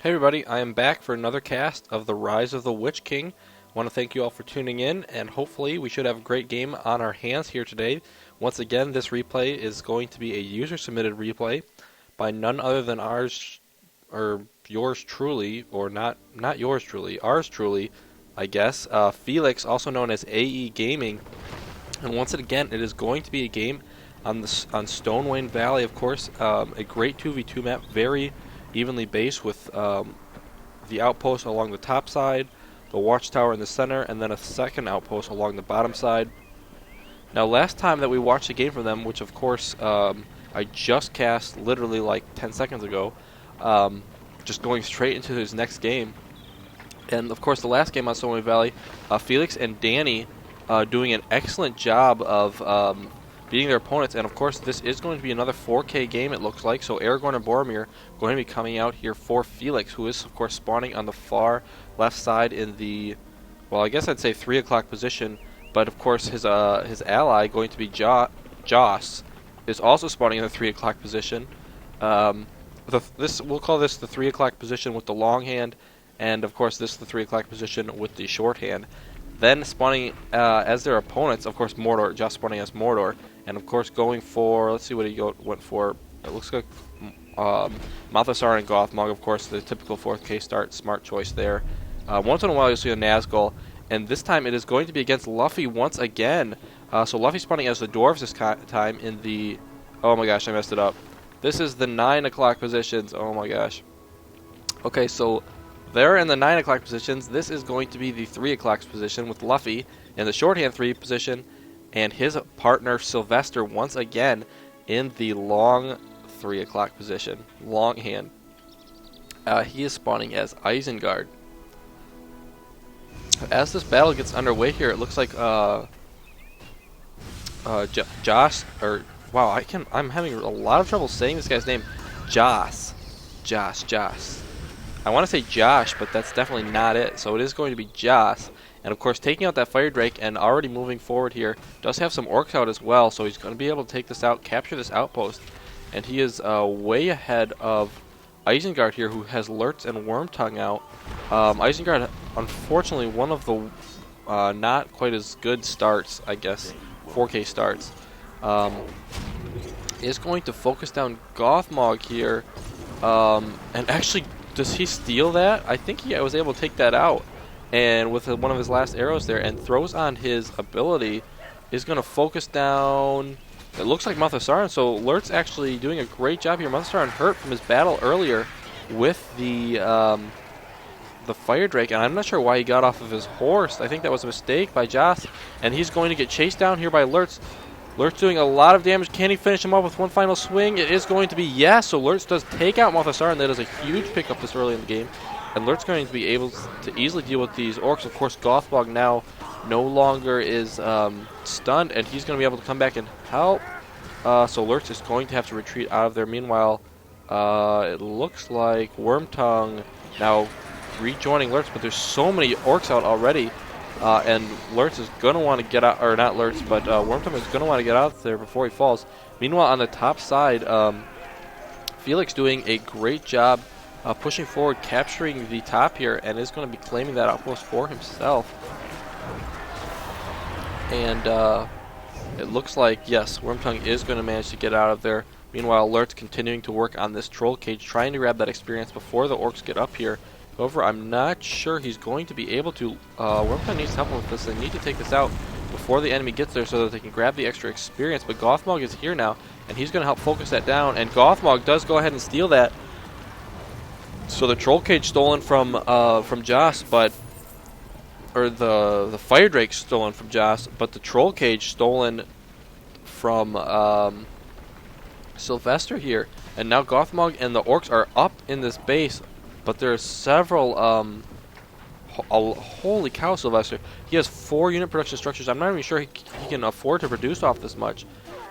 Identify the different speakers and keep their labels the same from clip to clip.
Speaker 1: Hey everybody, I am back for another cast of The Rise of the Witch King. I want to thank you all for tuning in, and hopefully we should have a great game on our hands here today. Once again, this replay is going to be a user-submitted replay by none other than ours, or yours truly, or not yours truly, ours truly, I guess, Felix, also known as aeGaming. And once again, it is going to be a game on Stonewain Valley, of course, a great 2v2 map, very evenly based with the outpost along the top side, the watchtower in the center, and then a second outpost along the bottom side. Now, last time that we watched a game from them, which of course I just cast literally like 10 seconds ago, just going straight into his next game. And of course, the last game on Stonewain Valley, Felix and Danny doing an excellent job of beating their opponents, and of course this is going to be another 4K game, it looks like, so Aragorn and Boromir going to be coming out here for Felix, who is of course spawning on the far left side in the, well, I guess I'd say 3 o'clock position, but of course his ally, going to be Joss, is also spawning in the 3 o'clock position. We'll call this the 3 o'clock position with the long hand, and of course this is the 3 o'clock position with the short hand. Then spawning as their opponents, of course Mordor, Joss spawning as Mordor, and of course going for, let's see what he went for. It looks like Malthasar and Gothmog, of course, the typical 4K start, smart choice there. Once in a while you'll see a Nazgul, and this time it is going to be against Luffy once again. So Luffy spawning as the dwarves this time in the, oh my gosh, I messed it up. This is the 9 o'clock positions, oh my gosh. Okay, so they're in the 9 o'clock positions. This is going to be the 3 o'clock position with Luffy in the shorthand 3 position, and his partner Sylvester once again in the long 3 o'clock position, long hand. He is spawning as Isengard. As this battle gets underway here, it looks like Joss, or wow, I'm having a lot of trouble saying this guy's name. Joss. I want to say Josh, but that's definitely not it. So it is going to be Joss. And of course, taking out that Fire Drake and already moving forward here, does have some orcs out as well. So he's going to be able to take this out, capture this outpost. And he is way ahead of Isengard here, who has Lurtz and Wormtongue out. Isengard, unfortunately, one of the not quite as good starts, I guess, 4K starts, is going to focus down Gothmog here. And actually, does he steal that? I think he was able to take that out. And with one of his last arrows there, and throws on his ability, is going to focus down, it looks like Malthasar, so Lurt's actually doing a great job here. Malthasar hurt from his battle earlier with the Fire Drake, and I'm not sure why he got off of his horse. I think that was a mistake by Joss, and he's going to get chased down here by Lurtz. Lurtz doing a lot of damage. Can he finish him off with one final swing? It is going to be yes, so Lurtz does take out Malthasar, and that is a huge pickup this early in the game. And Lurt's going to be able to easily deal with these orcs. Of course, Gothmog now no longer is stunned, and he's going to be able to come back and help. So Lurtz is going to have to retreat out of there. Meanwhile, it looks like Wormtongue now rejoining Lurtz, but there's so many orcs out already. And Lurtz is going to want to get out, or not Lurtz, but Wormtongue is going to want to get out there before he falls. Meanwhile, on the top side, Felix doing a great job pushing forward, capturing the top here, and is going to be claiming that outpost for himself. And it looks like, yes, Wormtongue is going to manage to get out of there. Meanwhile, Lurt's continuing to work on this troll cage, trying to grab that experience before the orcs get up here. However, I'm not sure he's going to be able to. Wormtongue needs help with this. They need to take this out before the enemy gets there so that they can grab the extra experience. But Gothmog is here now, and he's going to help focus that down. And Gothmog does go ahead and steal that. So the troll cage stolen from Joss, but the Fire Drake stolen from Joss, but the troll cage stolen from Sylvester here. And now Gothmog and the orcs are up in this base, but there's several. Holy cow, Sylvester! He has 4 unit production structures. I'm not even sure he can afford to produce off this much.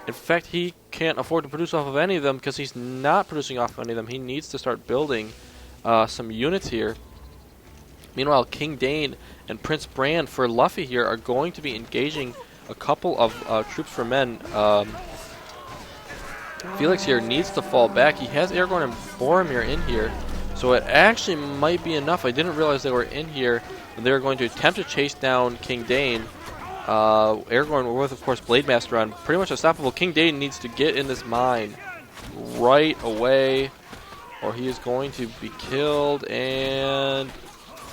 Speaker 1: In fact, he can't afford to produce off of any of them because he's not producing off of any of them. He needs to start building some units here. Meanwhile, King Dane and Prince Bran for Luffy here are going to be engaging a couple of troops for men. Felix here needs to fall back. He has Aragorn and Boromir in here, So it actually might be enough. I didn't realize they were in here. They were going to attempt to chase down King Dane. Aragorn with, of course, Blade Master on. Pretty much unstoppable. King Dane needs to get in this mine right away, or he is going to be killed. And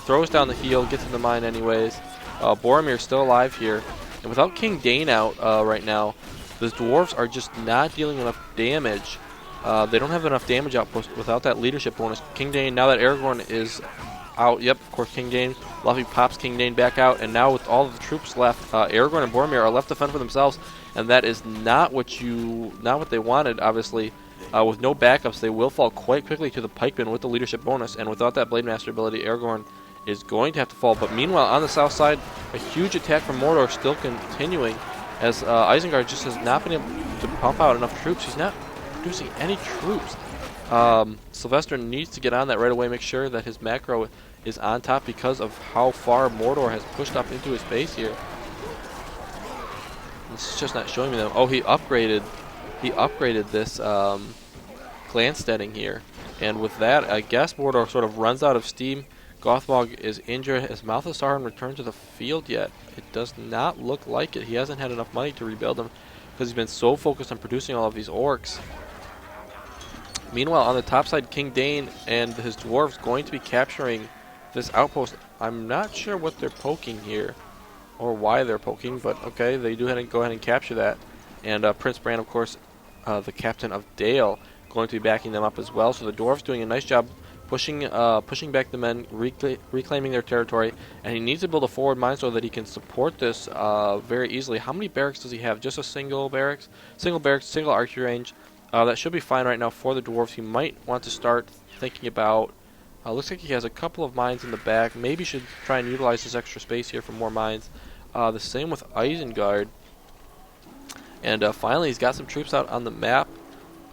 Speaker 1: throws down the heel, gets in the mine anyways. Boromir's still alive here. And without King Dane out right now, the dwarves are just not dealing enough damage. They don't have enough damage outpost without that leadership bonus. King Dane, now that Aragorn is out, yep, of course, King Dane. Luffy pops King Dane back out, and now with all of the troops left, Aragorn and Boromir are left to fend for themselves, and that is not what they wanted, obviously. With no backups, they will fall quite quickly to the pikemen with the leadership bonus, and without that Blade Master ability, Aragorn is going to have to fall. But meanwhile, on the south side, a huge attack from Mordor still continuing, as Isengard just has not been able to pump out enough troops. He's not producing any troops. Sylvester needs to get on that right away, make sure that his macro is on top because of how far Mordor has pushed up into his base here. This is just not showing me them. Oh, he upgraded this Glansteading here. And with that, I guess Mordor sort of runs out of steam. Gothmog is injured. Has Mouth of Sauron returned to the field yet? It does not look like it. He hasn't had enough money to rebuild him because he's been so focused on producing all of these orcs. Meanwhile, on the top side, King Dane and his dwarves going to be capturing this outpost. I'm not sure what they're poking here or why they're poking, but okay, they do go ahead and capture that. And Prince Bran, of course, the captain of Dale, going to be backing them up as well. So the dwarves doing a nice job pushing back the men, reclaiming their territory, and he needs to build a forward mine so that he can support this very easily. How many barracks does he have? Just a single barracks? Single archery range. That should be fine right now for the dwarves. He might want to start thinking about... looks like he has a couple of mines in the back. Maybe should try and utilize this extra space here for more mines. The same with Isengard. And finally, he's got some troops out on the map.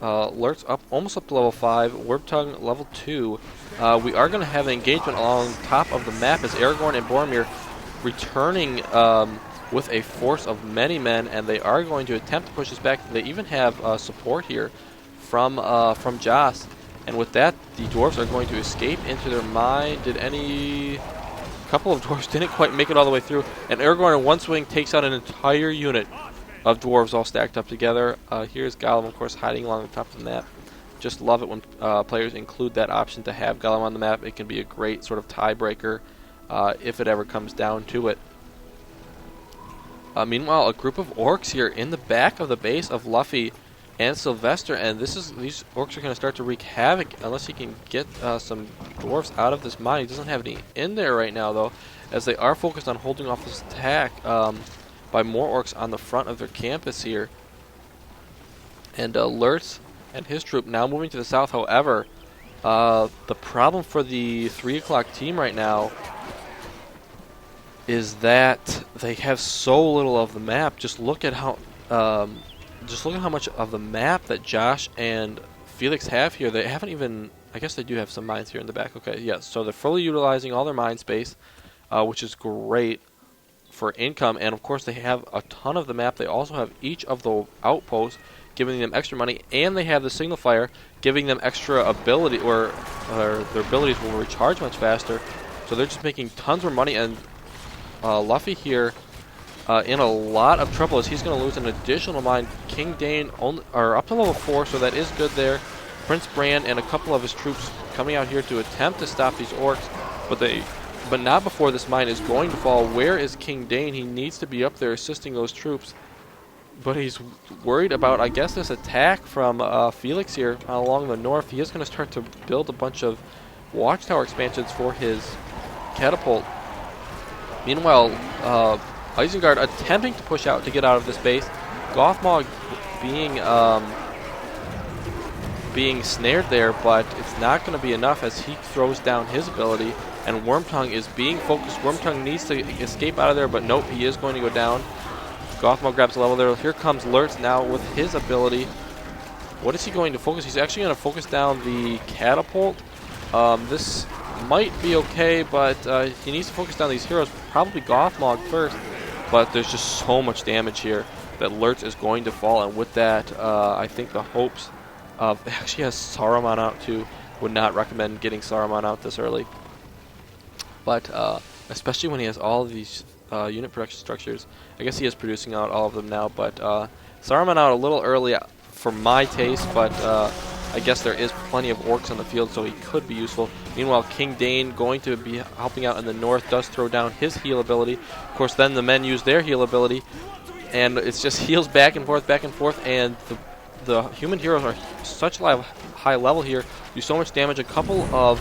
Speaker 1: Lurt's up, almost up to level 5. Wyrmtongue level 2. We are going to have an engagement along top of the map as Aragorn and Boromir returning with a force of many men, and they are going to attempt to push us back. They even have support here from Joss. And with that, the dwarves are going to escape into their mine. A couple of dwarves didn't quite make it all the way through, and Aragorn in one swing takes out an entire unit of dwarves all stacked up together. Here's Gollum, of course, hiding along the top of the map. Just love it when players include that option to have Gollum on the map. It can be a great sort of tiebreaker if it ever comes down to it. Meanwhile, a group of orcs here in the back of the base of Luffy and Sylvester, and these orcs are going to start to wreak havoc unless he can get some dwarves out of this mine. He doesn't have any in there right now, though, as they are focused on holding off this attack by more orcs on the front of their campus here. And Lurtz and his troop now moving to the south. However, the problem for the 3 o'clock team right now is that they have so little of the map. Just look at how much of the map that Josh and Felix have here. They haven't even... I guess they do have some mines here in the back. Okay, yes. So they're fully utilizing all their mine space, which is great for income. And of course, they have a ton of the map. They also have each of the outposts, giving them extra money, and they have the signal fire, giving them extra ability, or their abilities will recharge much faster. So they're just making tons more money, and Luffy here in a lot of trouble as he's going to lose an additional mine. King Dane are up to level 4, so that is good there. Prince Bran and a couple of his troops coming out here to attempt to stop these orcs, but not before this mine is going to fall. Where is King Dane? He needs to be up there assisting those troops, but he's worried about, I guess, this attack from Felix here along the north. He is going to start to build a bunch of watchtower expansions for his catapult. Meanwhile, Isengard attempting to push out to get out of this base. Gothmog being snared there, but it's not going to be enough as he throws down his ability, and Wyrmtongue is being focused. Wyrmtongue needs to escape out of there, but nope, he is going to go down. Gothmog grabs a level there. Here comes Lurtz now with his ability. What is he going to focus? He's actually going to focus down the catapult. This might be okay, but he needs to focus down these heroes, probably Gothmog first. But there's just so much damage here that Lurtz is going to fall, and with that, I think the hopes of... Actually has Saruman out too. would not recommend getting Saruman out this early. But especially when he has all of these unit production structures. I guess he is producing out all of them now, but Saruman out a little early for my taste, but I guess there is plenty of orcs on the field, so he could be useful. Meanwhile, King Dane, going to be helping out in the north, does throw down his heal ability. Of course, then the men use their heal ability, and it's just heals back and forth, and the human heroes are such a high level here, do so much damage. A couple of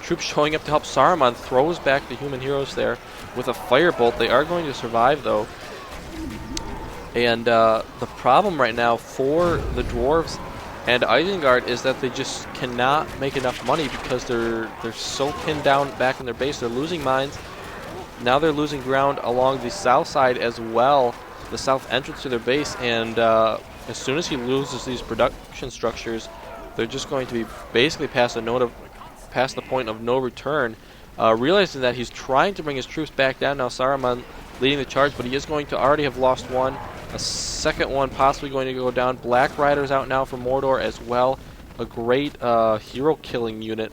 Speaker 1: troops showing up to help Saruman throws back the human heroes there with a firebolt. They are going to survive, though. And the problem right now for the dwarves and Isengard is that they just cannot make enough money because they're so pinned down back in their base. They're losing mines. Now they're losing ground along the south side as well, the south entrance to their base, and as soon as he loses these production structures, they're just going to be basically past the point of no return. Realizing that he's trying to bring his troops back down now, Saruman leading the charge, but he is going to already have lost one. A second one possibly going to go down. Black Riders out now from Mordor as well. A great hero-killing unit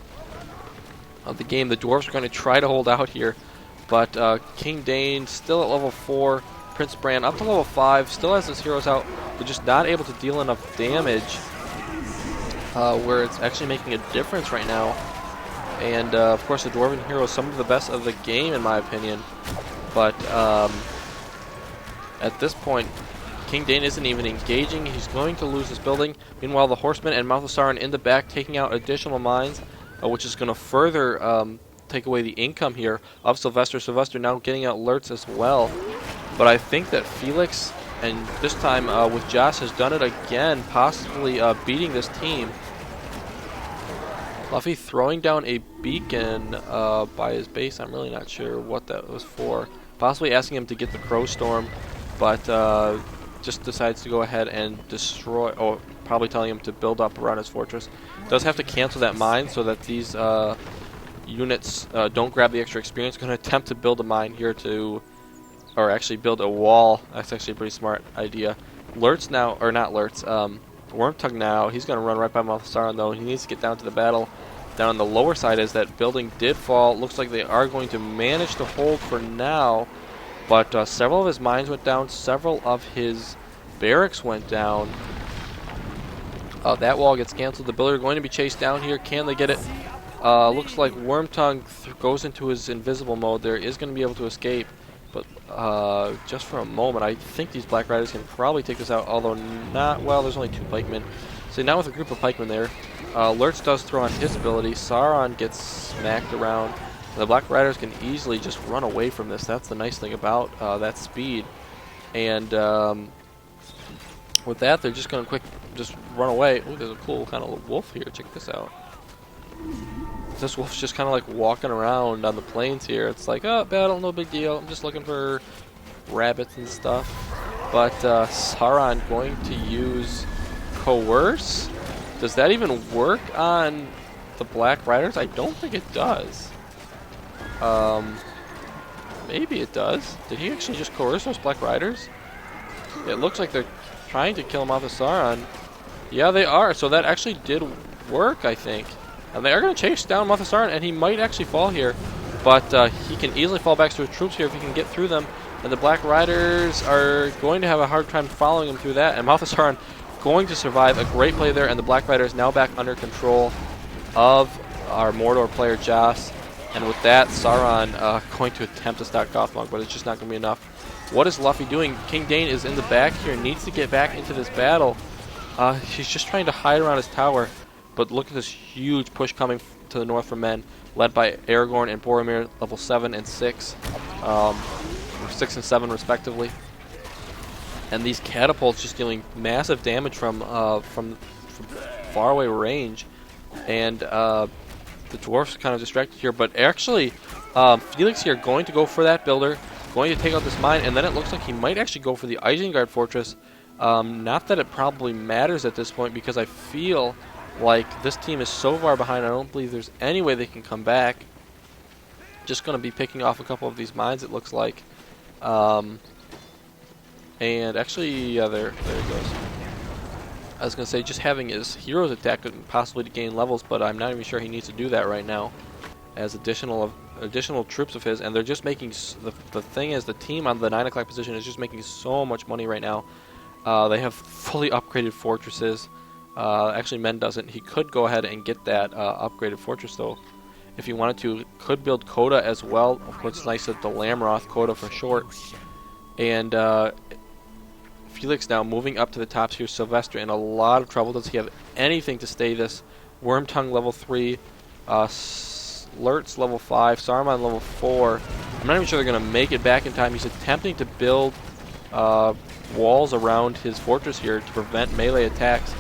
Speaker 1: of the game. The dwarves are going to try to hold out here, but King Dane still at level 4. Prince Bran up to level 5. Still has his heroes out, but just not able to deal enough damage where it's actually making a difference right now. And of course, the Dwarven heroes, some of the best of the game in my opinion. But at this point, King Dane isn't even engaging. He's going to lose this building. Meanwhile, the Horsemen and Mouth of Sauron in the back taking out additional mines, which is going to further take away the income here of Sylvester. Sylvester now getting out alerts as well. But I think that Felix, and this time with Joss, has done it again, possibly beating this team. Luffy throwing down a beacon by his base. I'm really not sure what that was for. Possibly asking him to get the Crow Storm, but just decides to go ahead and destroy, or probably telling him to build up around his fortress. Does have to cancel that mine so that these units don't grab the extra experience. Going to attempt to build a mine here to, or actually build a wall. That's actually a pretty smart idea. Lurtz now, or not Lurtz, Wormtongue now, he's going to run right by Mouth of Sauron, though. He needs to get down to the battle. Down on the lower side, as that building did fall, looks like they are going to manage to hold for now. But several of his mines went down. Several of his barracks went down. That wall gets canceled. The builder going to be chased down here. Can they get it? Looks like Wormtongue goes into his invisible mode there. Is going to be able to escape. But just for a moment, I think these Black Riders can probably take this out, although not, well, there's only 2 pikemen. So now with a group of pikemen there, Lurtz does throw on his ability. Sauron gets smacked around. The Black Riders can easily just run away from this. That's the nice thing about that speed. And with that, they're just going to just run away. Oh, there's a cool kind of wolf here. Check this out. This wolf's just kind of like walking around on the plains here. It's like, oh, battle, no big deal. I'm just looking for rabbits and stuff. But Sauron going to use Coerce. Does that even work on the Black Riders? I don't think it does. Maybe it does. Did he actually just coerce those Black Riders? It looks like they're trying to kill him off of Sauron. Yeah, they are. So that actually did work, I think. And they are going to chase down Mouth of Sauron, and he might actually fall here. But he can easily fall back to his troops here if he can get through them. And the Black Riders are going to have a hard time following him through that. And Mouth of Sauron going to survive. A great play there, and the Black Riders now back under control of our Mordor player, Joss. And with that, Sauron going to attempt to stop Gothmog, but it's just not going to be enough. What is Luffy doing? King Dane is in the back here, needs to get back into this battle. He's just trying to hide around his tower. But look at this huge push coming to the north from men, led by Aragorn and Boromir, level 7 and 6. 6 and 7 respectively. And these catapults just dealing massive damage from far away range. And the dwarfs are kind of distracted here, but actually Felix here going to go for that builder, going to take out this mine, and then it looks like he might actually go for the Isengard fortress. Not that it probably matters at this point, because I feel like this team is so far behind, I don't believe there's any way they can come back. Just going to be picking off a couple of these mines, it looks like. And actually, yeah, there it goes. I was going to say just having his heroes attack could possibly gain levels, but I'm not even sure he needs to do that right now. As additional troops of his, and they're just making the thing is the team on the 9 o'clock position is just making so much money right now. They have fully upgraded fortresses. Actually, Men doesn't. He could go ahead and get that upgraded fortress though, if he wanted to. Could build Coda as well. Of course, it's nice that the Lamroth, Coda for short. And Felix now moving up to the tops here. Sylvester in a lot of trouble. Does he have anything to stay this? Wormtongue level 3. Lurtz level 5, Saruman level 4. I'm not even sure they're going to make it back in time. He's attempting to build walls around his fortress here to prevent melee attacks.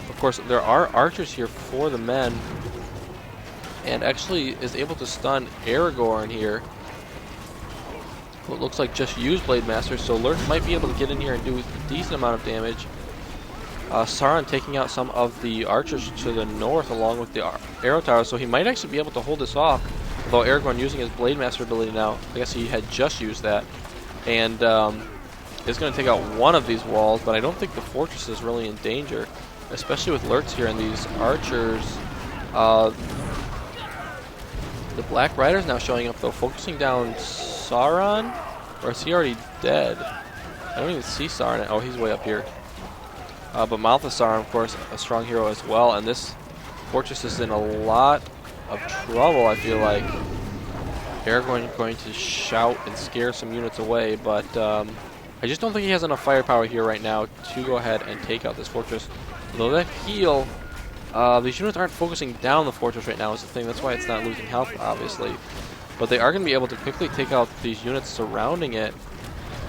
Speaker 1: Of course, there are archers here for the men, and actually is able to stun Aragorn here. What looks like just used Blade Master, so Lurtz might be able to get in here and do a decent amount of damage. Sauron taking out some of the archers to the north along with the arrow tower, so he might actually be able to hold this off. Although Aragorn using his Blade Master ability now, I guess he had just used that, and is going to take out one of these walls, but I don't think the fortress is really in danger, especially with Lurtz here and these archers. The Black Rider's now showing up though, focusing down Sauron, or is he already dead? I don't even see Sauron. Oh, he's way up here. But Malthasar, of course, a strong hero as well, and this fortress is in a lot of trouble, I feel like. Aragorn is going to shout and scare some units away, but I just don't think he has enough firepower here right now to go ahead and take out this fortress. Although that heal, these units aren't focusing down the fortress right now is the thing. That's why it's not losing health, obviously. But they are going to be able to quickly take out these units surrounding it.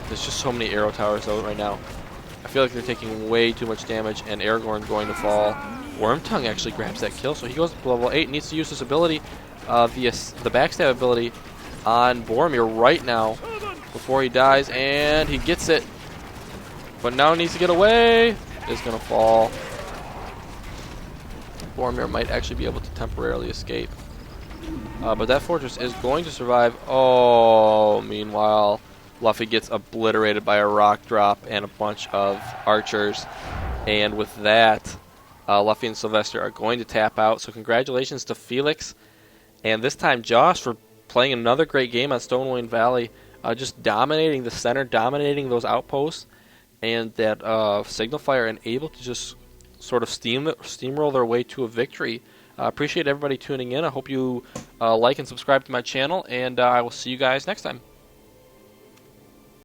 Speaker 1: There's just so many arrow towers out right now. I feel like they're taking way too much damage, and Aragorn going to fall. Wormtongue actually grabs that kill, so he goes up to level 8, needs to use this ability, the backstab ability, on Boromir right now before he dies, and he gets it. But now needs to get away. Is going to fall. Boromir might actually be able to temporarily escape. But that fortress is going to survive. Oh, meanwhile, Luffy gets obliterated by a rock drop and a bunch of archers. And with that, Luffy and Sylvester are going to tap out. So congratulations to Felix. And this time Josh for playing another great game on Stonewain Valley. Just dominating the center, dominating those outposts. And that Signal Fire, and able to just sort of steamroll their way to a victory. Appreciate everybody tuning in. I hope you like and subscribe to my channel. And I will see you guys next time.